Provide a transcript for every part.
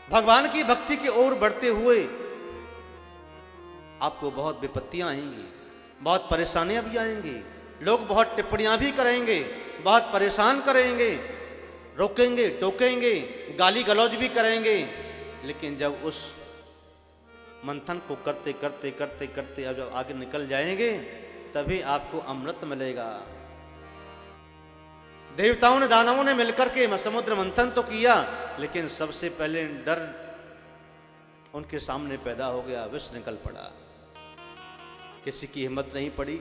भगवान की भक्ति की ओर बढ़ते हुए आपको बहुत विपत्तियां आएंगी, बहुत परेशानियां भी आएंगी, लोग बहुत टिप्पणियां भी करेंगे, बहुत परेशान करेंगे, रोकेंगे, टोकेंगे, गाली गलौज भी करेंगे। लेकिन जब उस मंथन को करते करते करते करते अब जब आगे निकल जाएंगे, तभी आपको अमृत मिलेगा। देवताओं ने, दानवों ने मिलकर के समुद्र मंथन तो किया, लेकिन सबसे पहले डर उनके सामने पैदा हो गया, विष निकल पड़ा। किसी की हिम्मत नहीं पड़ी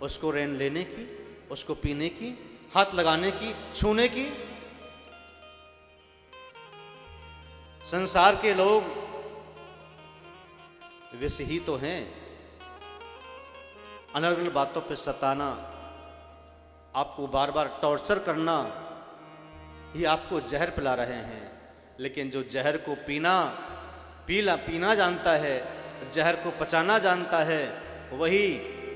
उसको रेन लेने की, उसको पीने की, हाथ लगाने की, छूने की। संसार के लोग विष ही तो हैं। अलग अलग बातों पे सताना, आपको बार बार टॉर्चर करना, ये आपको जहर पिला रहे हैं। लेकिन जो जहर को पीना जानता है, जहर को पचाना जानता है, वही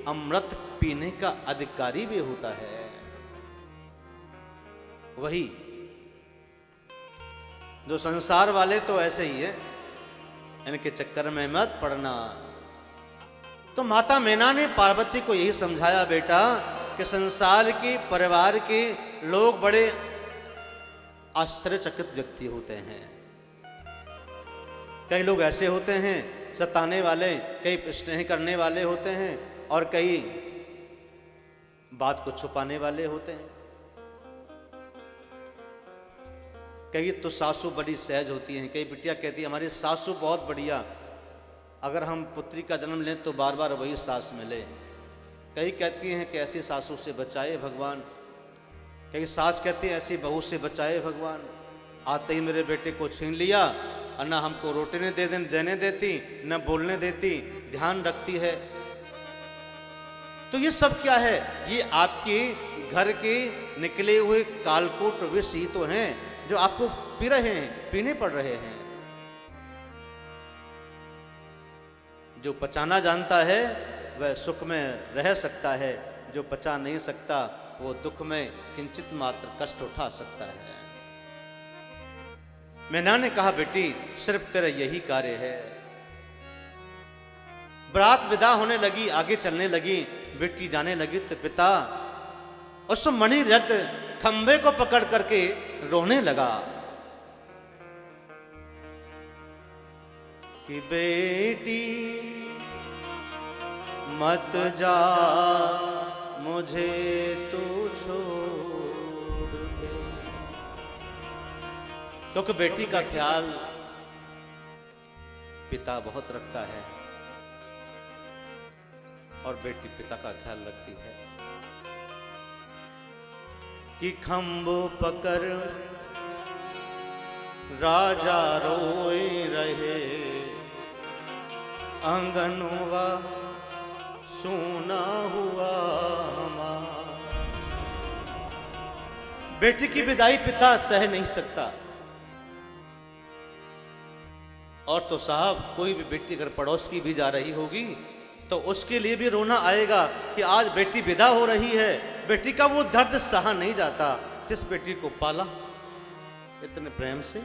अमृत पीने का अधिकारी भी होता है। वही जो संसार वाले तो ऐसे ही है, इनके चक्कर में मत पड़ना। तो माता मैना ने पार्वती को यही समझाया, बेटा कि संसार के परिवार के लोग बड़े आश्चर्यचकित व्यक्ति होते हैं। कई लोग ऐसे होते हैं सताने वाले, कई स्नेह करने वाले होते हैं, और कई बात को छुपाने वाले होते हैं। कई तो सासू बड़ी सहज होती हैं, कई बिटिया कहती है हमारी सासू बहुत बढ़िया, अगर हम पुत्री का जन्म लें तो बार बार वही सास मिले। कई कहती हैं कि ऐसी सासू से बचाए भगवान, कई सास कहती है ऐसी बहू से बचाए भगवान, आते ही मेरे बेटे को छीन लिया, और ना हमको रोटी नहीं देने देती, न बोलने देती, ध्यान रखती है। तो ये सब क्या है? ये आपके घर के निकले हुए कालकूट विष ही तो हैं जो आपको पीने पड़ रहे हैं। जो पचाना जानता है वह सुख में रह सकता है, जो पचा नहीं सकता वो दुख में किंचित मात्र कष्ट उठा सकता है। मैना ने कहा, बेटी सिर्फ तेरा यही कार्य है। बारात विदा होने लगी, आगे चलने लगी, बेटी जाने लगी तो पिता उस मणिरत्न खंबे को पकड़ करके रोने लगा कि बेटी मत जा मुझे तू छोड़ के। क्योंकि बेटी का ख्याल पिता बहुत रखता है और बेटी पिता का ख्याल रखती है। कि खंबो पकड़ राजा रोए रहे, आंगनवा सूना हुआ हमारा। बेटी की विदाई पिता सह नहीं सकता। और तो साहब कोई भी बेटी अगर पड़ोस की भी जा रही होगी तो उसके लिए भी रोना आएगा कि आज बेटी विदा हो रही है। बेटी का वो दर्द सहा नहीं जाता जिस बेटी को पाला इतने प्रेम से,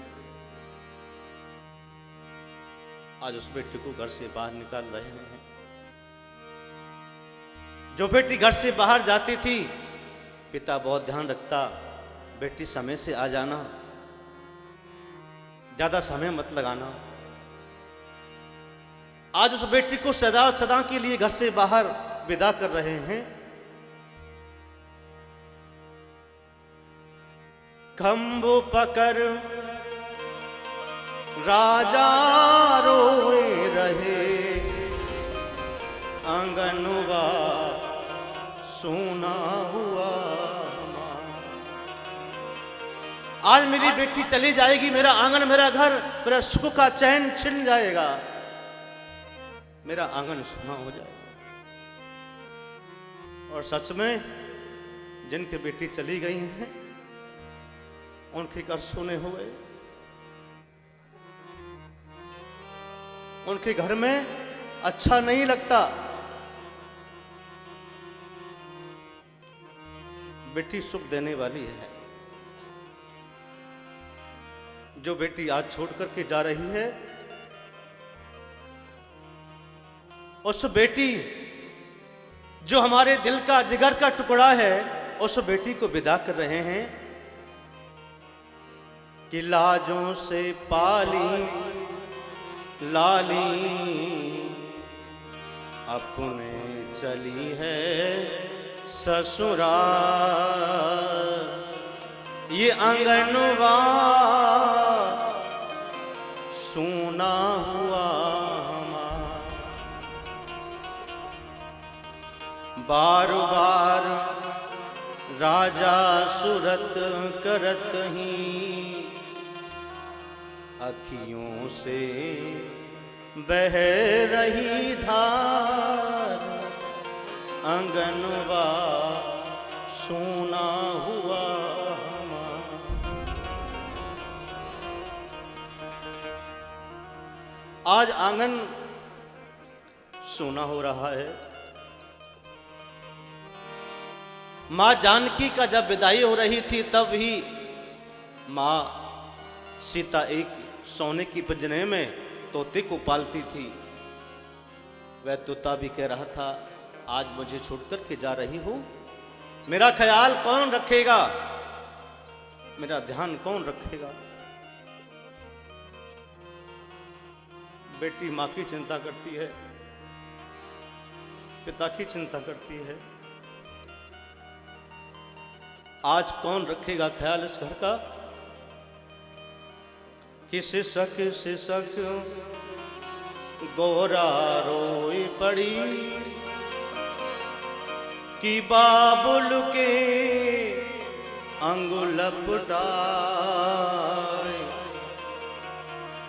आज उस बेटी को घर से बाहर निकाल रहे हैं। जो बेटी घर से बाहर जाती थी पिता बहुत ध्यान रखता, बेटी समय से आ जाना, ज्यादा समय मत लगाना। आज उस बेटी को सदा सदा के लिए घर से बाहर विदा कर रहे हैं। खंबो पकड़ राजा रोए रहे, आंगनवा सूना हुआ। आज मेरी बेटी चली जाएगी, मेरा आंगन, मेरा घर, मेरा सुख का चैन छिन जाएगा, मेरा आंगन सुना हो जाएगा। और सच में जिनकी बेटी चली गई हैं उनके घर सोने हो गए, उनके घर में अच्छा नहीं लगता। बेटी सुख देने वाली है। जो बेटी आज छोड़ करके जा रही है, उस बेटी जो हमारे दिल का जिगर का टुकड़ा है, उस बेटी को विदा कर रहे हैं कि लाजों से पाली लाली अपने चली है ससुराल। ये आंगनवा सूना हुआ बार बार राजा सुरत करत ही अखियों से बह रही धार। आंगनवा सूना हुआ आज आंगन सूना हो रहा है। मां जानकी का जब विदाई हो रही थी तब ही मां सीता एक सोने की पिंजरे में तोते को पालती थी। वह तोता भी कह रहा था, आज मुझे छोड़कर के जा रही हूं, मेरा ख्याल कौन रखेगा, मेरा ध्यान कौन रखेगा। बेटी मां की चिंता करती है, पिता की चिंता करती है। आज कौन रखेगा ख्याल इस घर का। कि सिसक सिसक गोरा रोई पड़ी कि बाबुल के अंगुल लपटाए।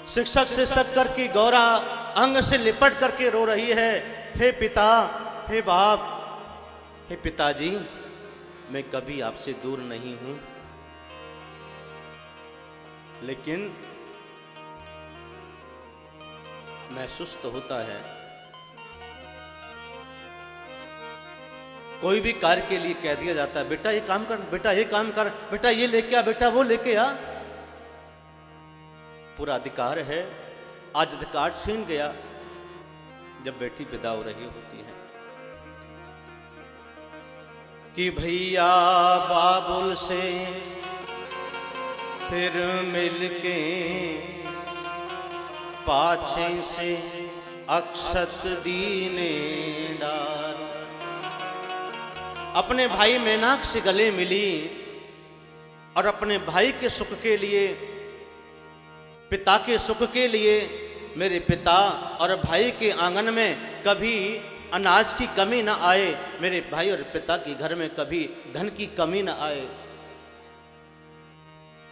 शिक्षक सिसक कर की गौरा अंग से लिपट करके रो रही है, हे पिता, हे बाप, हे पिताजी, मैं कभी आपसे दूर नहीं हूं, लेकिन महसूस तो होता है। कोई भी कार्य के लिए कह दिया जाता है, बेटा ये काम कर, बेटा ये काम कर, बेटा ये लेके आ, बेटा वो लेके आ। पूरा अधिकार है, आज अधिकार छीन गया जब बेटी विदा हो रही होती है। कि भैया बाबुल से फिर मिलके पाछे से अक्षत दीने डार। अपने भाई मेनाक से गले मिली और अपने भाई के सुख के लिए, पिता के सुख के लिए, मेरे पिता और भाई के आंगन में कभी अनाज की कमी ना आए, मेरे भाई और पिता के घर में कभी धन की कमी ना आए,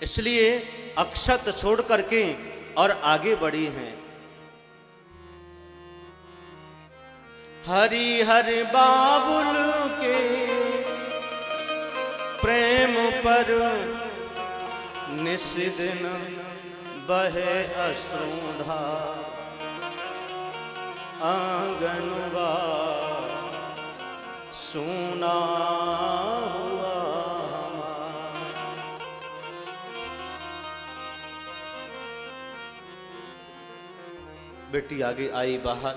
इसलिए अक्षत छोड़ करके और आगे बढ़ी हैं। हरि हरि बाबुल के प्रेम पर निशिदिन बहे अश्रुधार। आंगनवा सूना हुआ बेटी आगे आई बाहर।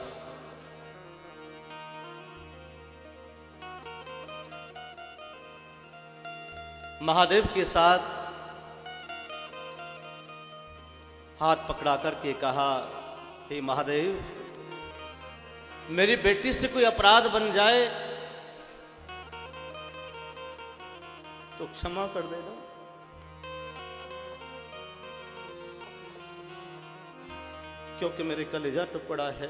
महादेव के साथ हाथ पकड़ा करके कहा, हे महादेव, मेरी बेटी से कोई अपराध बन जाए तो क्षमा कर देना। क्योंकि मेरे कलेजा टुकड़ा है।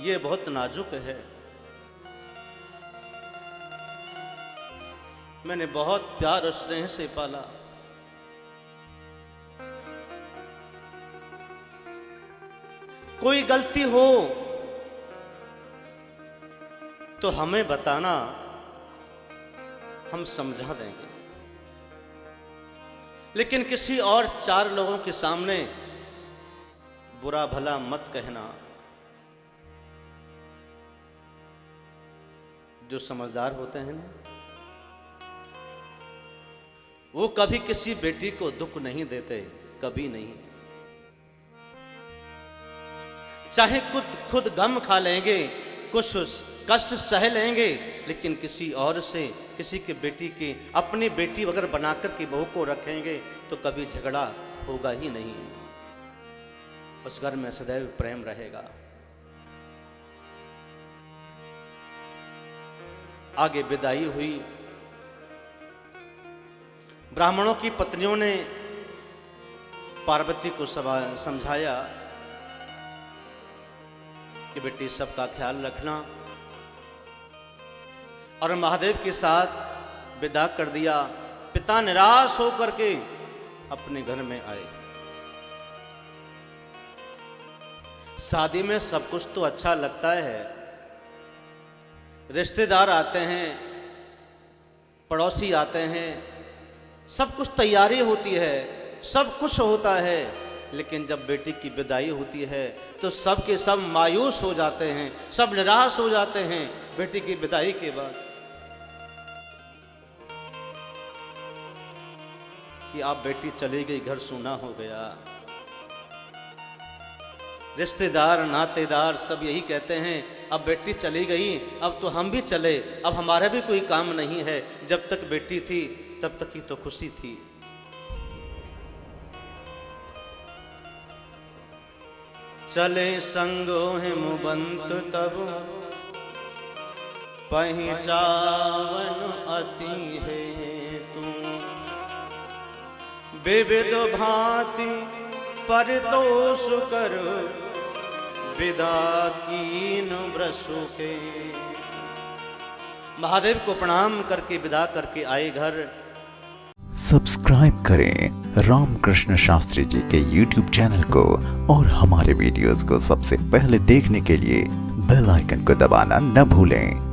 ये बहुत नाजुक है। मैंने बहुत प्यार और स्नेह से पाला। कोई गलती हो तो हमें बताना, हम समझा देंगे, लेकिन किसी और चार लोगों के सामने बुरा भला मत कहना। जो समझदार होते हैं ना, वो कभी किसी बेटी को दुख नहीं देते, कभी नहीं। चाहे खुद गम खा लेंगे, कुछ कष्ट सह लेंगे, लेकिन किसी और से, किसी के बेटी के, अपनी बेटी अगर बनाकर के बहू को रखेंगे तो कभी झगड़ा होगा ही नहीं। उस घर में सदैव प्रेम रहेगा। आगे विदाई हुई। ब्राह्मणों की पत्नियों ने पार्वती को समझाया कि बेटी सबका ख्याल रखना, और महादेव के साथ विदा कर दिया। पिता निराश होकर के अपने घर में आए। शादी में सब कुछ तो अच्छा लगता है, रिश्तेदार आते हैं, पड़ोसी आते हैं, सब कुछ तैयारी होती है, सब कुछ होता है, लेकिन जब बेटी की विदाई होती है तो सब के सब मायूस हो जाते हैं, सब निराश हो जाते हैं बेटी की विदाई के बाद कि अब बेटी चली गई, घर सूना हो गया। रिश्तेदार नातेदार सब यही कहते हैं, अब बेटी चली गई, अब तो हम भी चले, अब हमारा भी कोई काम नहीं है। जब तक बेटी थी तब तक ही तो खुशी थी। चले संगो है मुबंत तब पहचावन अति है तू, विविध भांति परतोष कर विदा कीन ब्रसु के। महादेव को प्रणाम करके विदा करके आए घर। सब्सक्राइब करें रामकृष्ण शास्त्री जी के YouTube चैनल को और हमारे वीडियोस को सबसे पहले देखने के लिए बेल आइकन को दबाना न भूलें।